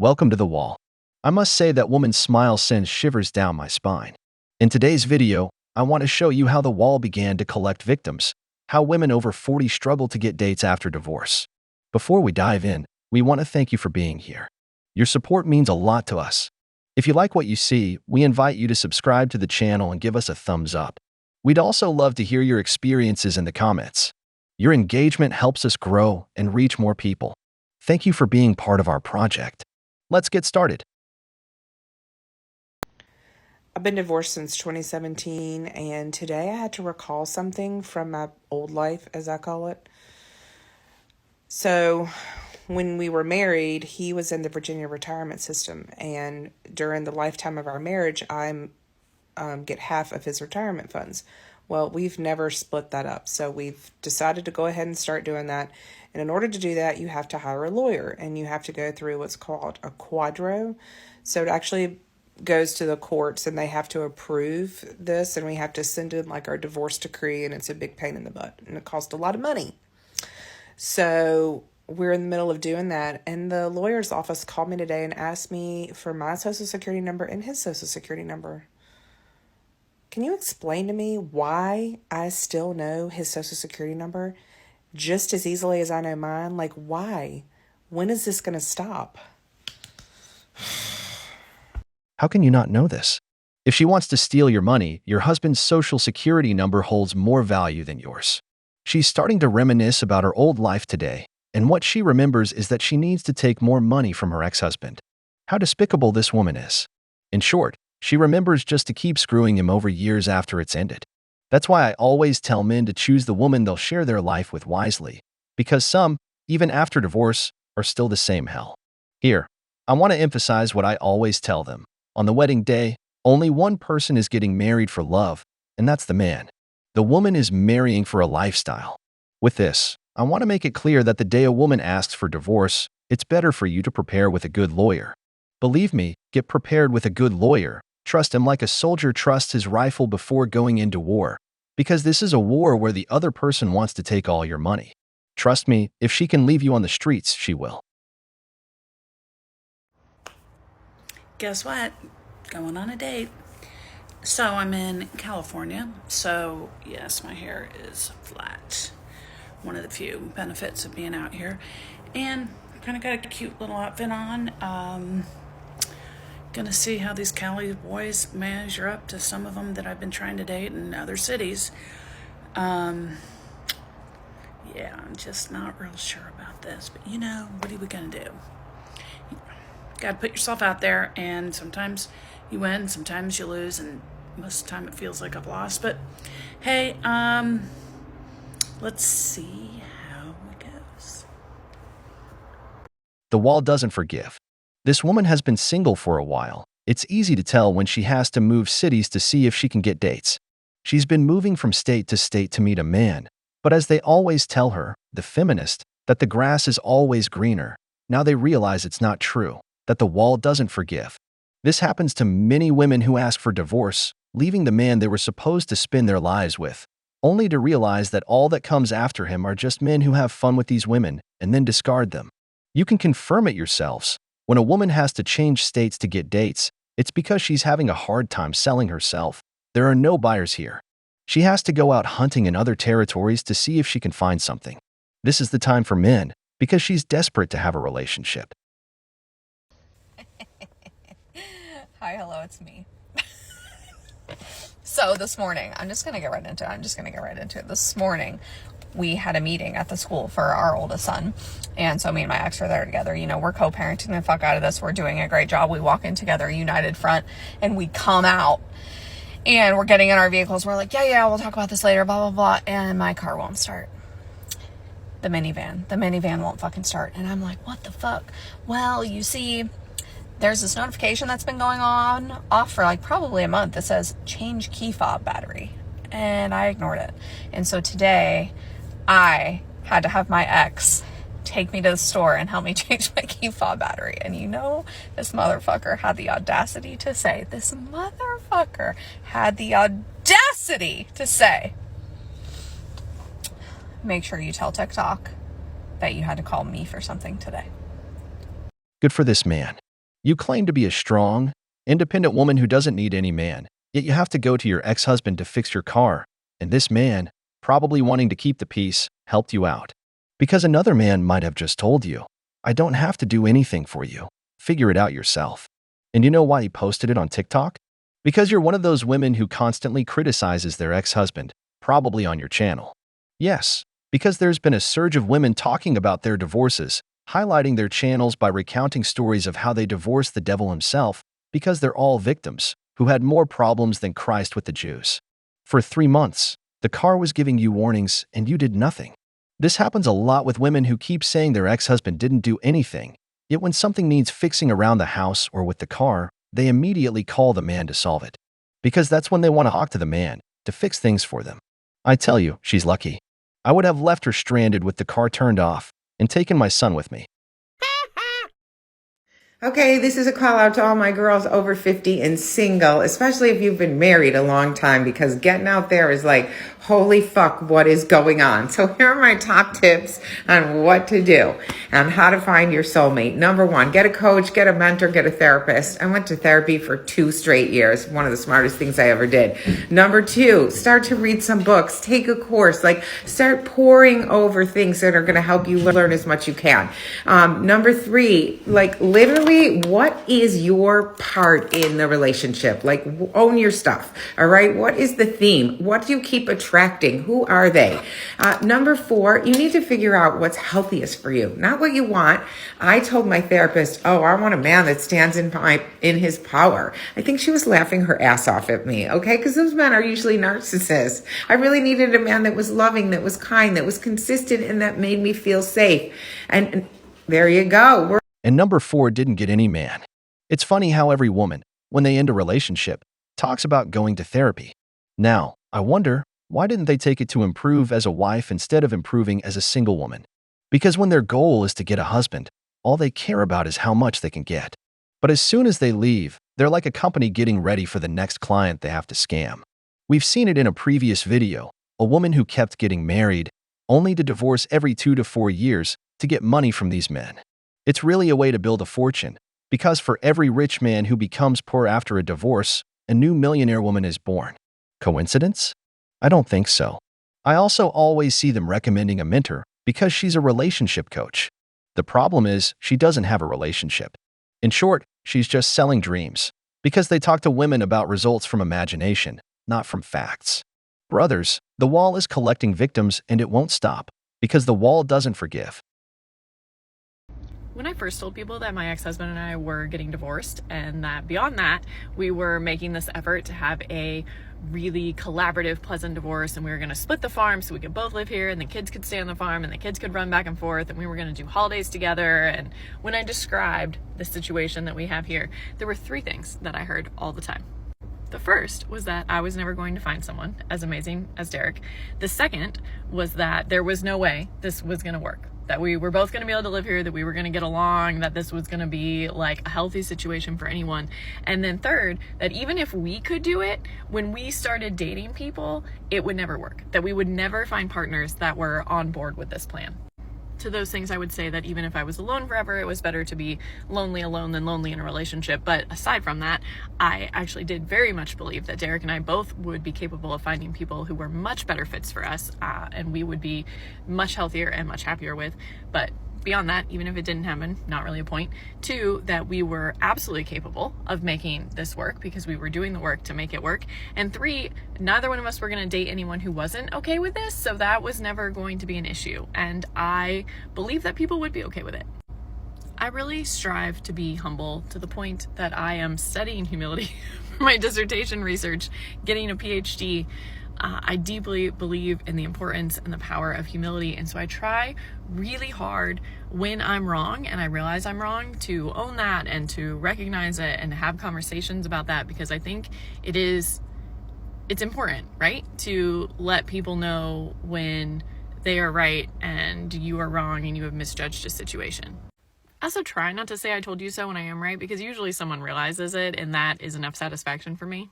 Welcome to the wall. I must say that woman's smile sends shivers down my spine. In today's video, I want to show you how the wall began to collect victims, how women over 40 struggle to get dates after divorce. Before we dive in, we want to thank you for being here. Your support means a lot to us. If you like what you see, we invite you to subscribe to the channel and give us a thumbs up. We'd also love to hear your experiences in the comments. Your engagement helps us grow and reach more people. Thank you for being part of our project. Let's get started. I've been divorced since 2017, and today I had to recall something from my old life, as I call it. So, when we were married, he was in the Virginia retirement system, and during the lifetime of our marriage, I get half of his retirement funds. Well, we've never split that up, so we've decided to go ahead and start doing that. And in order to do that, you have to hire a lawyer, and you have to go through what's called a quadro. So it actually goes to the courts, and they have to approve this, and we have to send in like our divorce decree, and it's a big pain in the butt, and it costs a lot of money. So we're in the middle of doing that, and the lawyer's office called me today and asked me for my social security number and his social security number. Can you explain to me why I still know his social security number just as easily as I know mine? Like, why? When is this going to stop? How can you not know this? If she wants to steal your money, your husband's social security number holds more value than yours. She's starting to reminisce about her old life today, and what she remembers is that she needs to take more money from her ex-husband. How despicable this woman is. In short, she remembers just to keep screwing him over years after it's ended. That's why I always tell men to choose the woman they'll share their life with wisely, because some, even after divorce, are still the same hell. Here, I want to emphasize what I always tell them. On the wedding day, only one person is getting married for love, and that's the man. The woman is marrying for a lifestyle. With this, I want to make it clear that the day a woman asks for divorce, it's better for you to prepare with a good lawyer. Believe me, get prepared with a good lawyer. Trust him like a soldier trusts his rifle before going into war, because this is a war where the other person wants to take all your money. Trust me, if she can leave you on the streets, she will. Guess what? Going on a date. So I'm in California, so yes, my hair is flat. One of the few benefits of being out here. And kind of got a cute little outfit on. Gonna see how these Cali boys measure up to some of them that I've been trying to date in other cities. Yeah, I'm just not real sure about this, but what are we gonna do? Gotta put yourself out there, and sometimes you win, sometimes you lose, and most of the time it feels like I've lost. But hey, let's see how it goes. The wall doesn't forgive. This woman has been single for a while. It's easy to tell when she has to move cities to see if she can get dates. She's been moving from state to state to meet a man, but as they always tell her, the feminist, that the grass is always greener, now they realize it's not true, that the wall doesn't forgive. This happens to many women who ask for divorce, leaving the man they were supposed to spend their lives with, only to realize that all that comes after him are just men who have fun with these women and then discard them. You can confirm it yourselves. When a woman has to change states to get dates, it's because she's having a hard time selling herself. There are no buyers here. She has to go out hunting in other territories to see if she can find something. This is the time for men, because she's desperate to have a relationship. Hi, hello, it's me. So this morning, I'm just going to get right into it. This morning, we had a meeting at the school for our oldest son. And so me and my ex are there together. We're co-parenting the fuck out of this. We're doing a great job. We walk in together, united front, and we come out. And we're getting in our vehicles. We're like, yeah, we'll talk about this later, blah, blah, blah. And my car won't start. The minivan won't fucking start. And I'm like, what the fuck? Well, you see, there's this notification that's been going on off for like probably a month that says change key fob battery. And I ignored it. And so today I had to have my ex take me to the store and help me change my key fob battery. And this motherfucker had the audacity to say, make sure you tell TikTok that you had to call me for something today. Good for this man. You claim to be a strong, independent woman who doesn't need any man, yet you have to go to your ex-husband to fix your car, and this man, probably wanting to keep the peace, helped you out. Because another man might have just told you, I don't have to do anything for you. Figure it out yourself. And you know why he posted it on TikTok? Because you're one of those women who constantly criticizes their ex-husband, probably on your channel. Yes, because there's been a surge of women talking about their divorces, highlighting their channels by recounting stories of how they divorced the devil himself because they're all victims who had more problems than Christ with the Jews. For 3 months, the car was giving you warnings and you did nothing. This happens a lot with women who keep saying their ex-husband didn't do anything, yet when something needs fixing around the house or with the car, they immediately call the man to solve it. Because that's when they want to talk to the man to fix things for them. I tell you, she's lucky. I would have left her stranded with the car turned off and taken my son with me. Okay, this is a call out to all my girls over 50 and single, especially if you've been married a long time, because getting out there is like, holy fuck, what is going on? So here are my top tips on what to do and how to find your soulmate. Number 1, get a coach, get a mentor, get a therapist. I went to therapy for 2 straight years. One of the smartest things I ever did. Number 2, start to read some books, take a course, like start pouring over things that are going to help you learn as much you can. Number 3, like literally, what is your part in the relationship? Like, own your stuff. All right. What is the theme? What do you keep attracting? Who are they? Number 4, you need to figure out what's healthiest for you, not what you want. I told my therapist, oh, I want a man that stands in his power. I think she was laughing her ass off at me. Okay. Because those men are usually narcissists. I really needed a man that was loving, that was kind, that was consistent, and that made me feel safe. And there you go. And number 4 didn't get any man. It's funny how every woman, when they end a relationship, talks about going to therapy. Now, I wonder, why didn't they take it to improve as a wife instead of improving as a single woman? Because when their goal is to get a husband, all they care about is how much they can get. But as soon as they leave, they're like a company getting ready for the next client they have to scam. We've seen it in a previous video, a woman who kept getting married, only to divorce every 2 to 4 years to get money from these men. It's really a way to build a fortune, because for every rich man who becomes poor after a divorce, a new millionaire woman is born. Coincidence? I don't think so. I also always see them recommending a mentor because she's a relationship coach. The problem is she doesn't have a relationship. In short, she's just selling dreams, because they talk to women about results from imagination, not from facts. Brothers, the wall is collecting victims and it won't stop, because the wall doesn't forgive. When I first told people that my ex-husband and I were getting divorced, and that beyond that, we were making this effort to have a really collaborative, pleasant divorce, and we were going to split the farm so we could both live here, and the kids could stay on the farm, and the kids could run back and forth, and we were going to do holidays together. And when I described the situation that we have here, there were 3 things that I heard all the time. The first was that I was never going to find someone as amazing as Derek. The second was that there was no way this was going to work, that we were both going to be able to live here, that we were going to get along, that this was going to be like a healthy situation for anyone. And then third, that even if we could do it, when we started dating people, it would never work, that we would never find partners that were on board with this plan. To those things, I would say that even if I was alone forever, it was better to be lonely alone than lonely in a relationship. But aside from that, I actually did very much believe that Derek and I both would be capable of finding people who were much better fits for us, and we would be much healthier and much happier with. But beyond that, even if it didn't happen, not really a point. 2, that we were absolutely capable of making this work because we were doing the work to make it work. And 3, neither one of us were going to date anyone who wasn't okay with this, so that was never going to be an issue. And I believe that people would be okay with it. I really strive to be humble to the point that I am studying humility for my dissertation research, getting a PhD. I deeply believe in the importance and the power of humility, and so I try really hard when I'm wrong and I realize I'm wrong to own that and to recognize it and have conversations about that, because I think it's important, right? To let people know when they are right and you are wrong and you have misjudged a situation. I also try not to say I told you so when I am right, because usually someone realizes it and that is enough satisfaction for me.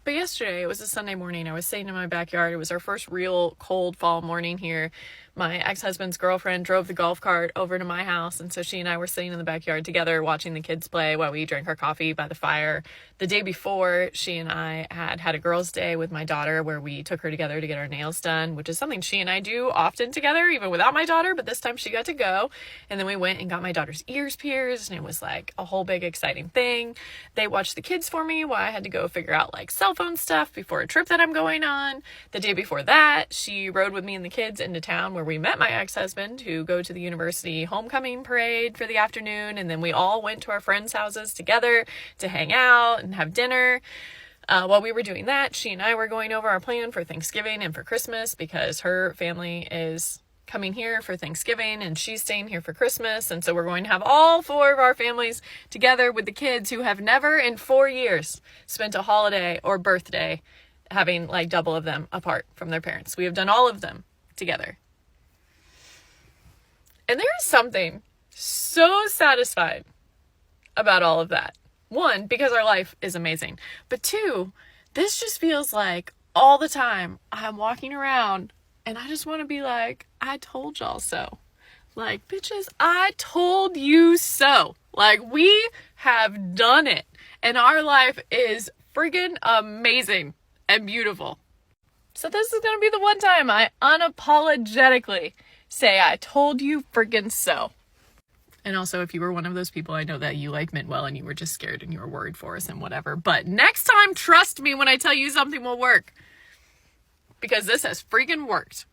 But yesterday, it was a Sunday morning. I was sitting in my backyard. It was our first real cold fall morning here. my ex-husband's girlfriend drove the golf cart over to my house, and so she and I were sitting in the backyard together watching the kids play while we drank our coffee by the fire. The day before, she and I had a girls' day with my daughter where we took her together to get our nails done, which is something she and I do often together, even without my daughter, but this time she got to go. And then we went and got my daughter's ears pierced, and it was like a whole big exciting thing. They watched the kids for me while I had to go figure out like cell phone stuff before a trip that I'm going on. The day before that, she rode with me and the kids into town where we met my ex-husband, who go to the university homecoming parade for the afternoon, and then we all went to our friends' houses together to hang out and have dinner. While we were doing that, she and I were going over our plan for Thanksgiving and for Christmas, because her family is coming here for Thanksgiving and she's staying here for Christmas, and so we're going to have all 4 of our families together with the kids who have never in 4 years spent a holiday or birthday having like double of them apart from their parents. We have done all of them together. And there is something so satisfying about all of that. 1, because our life is amazing. But 2, this just feels like all the time I'm walking around and I just want to be like, I told y'all so. Like, bitches, I told you so. Like, we have done it. And our life is friggin' amazing and beautiful. So this is going to be the one time I unapologetically say, I told you friggin' so. And also, if you were one of those people, I know that you like meant well and you were just scared and you were worried for us and whatever. But next time, trust me when I tell you something will work. Because this has freaking worked.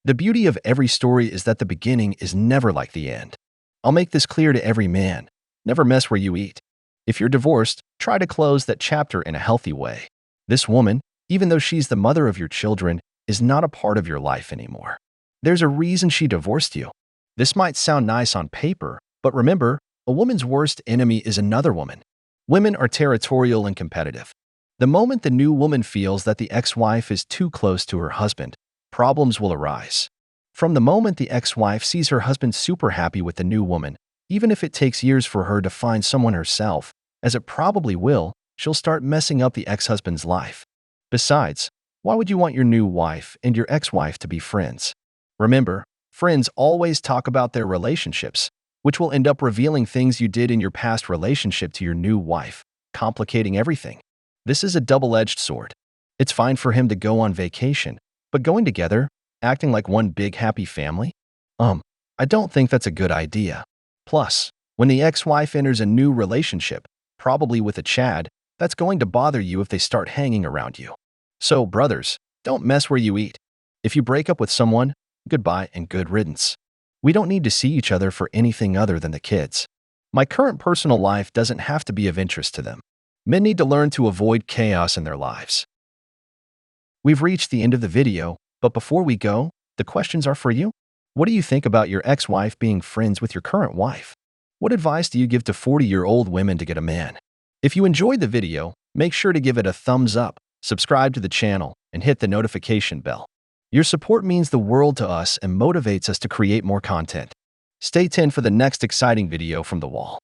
The beauty of every story is that the beginning is never like the end. I'll make this clear to every man. Never mess where you eat. If you're divorced, try to close that chapter in a healthy way. This woman, even though she's the mother of your children, is not a part of your life anymore. There's a reason she divorced you. This might sound nice on paper, but remember, a woman's worst enemy is another woman. Women are territorial and competitive. The moment the new woman feels that the ex-wife is too close to her husband, problems will arise. From the moment the ex-wife sees her husband super happy with the new woman, even if it takes years for her to find someone herself, as it probably will, she'll start messing up the ex-husband's life. Besides, why would you want your new wife and your ex-wife to be friends? Remember, friends always talk about their relationships, which will end up revealing things you did in your past relationship to your new wife, complicating everything. This is a double-edged sword. It's fine for him to go on vacation, but going together, acting like one big happy family? I don't think that's a good idea. Plus, when the ex-wife enters a new relationship, probably with a Chad, that's going to bother you if they start hanging around you. So, brothers, don't mess where you eat. If you break up with someone, goodbye and good riddance. We don't need to see each other for anything other than the kids. My current personal life doesn't have to be of interest to them. Men need to learn to avoid chaos in their lives. We've reached the end of the video, but before we go, the questions are for you. What do you think about your ex-wife being friends with your current wife? What advice do you give to 40-year-old women to get a man? If you enjoyed the video, make sure to give it a thumbs up, subscribe to the channel, and hit the notification bell. Your support means the world to us and motivates us to create more content. Stay tuned for the next exciting video from The Wall.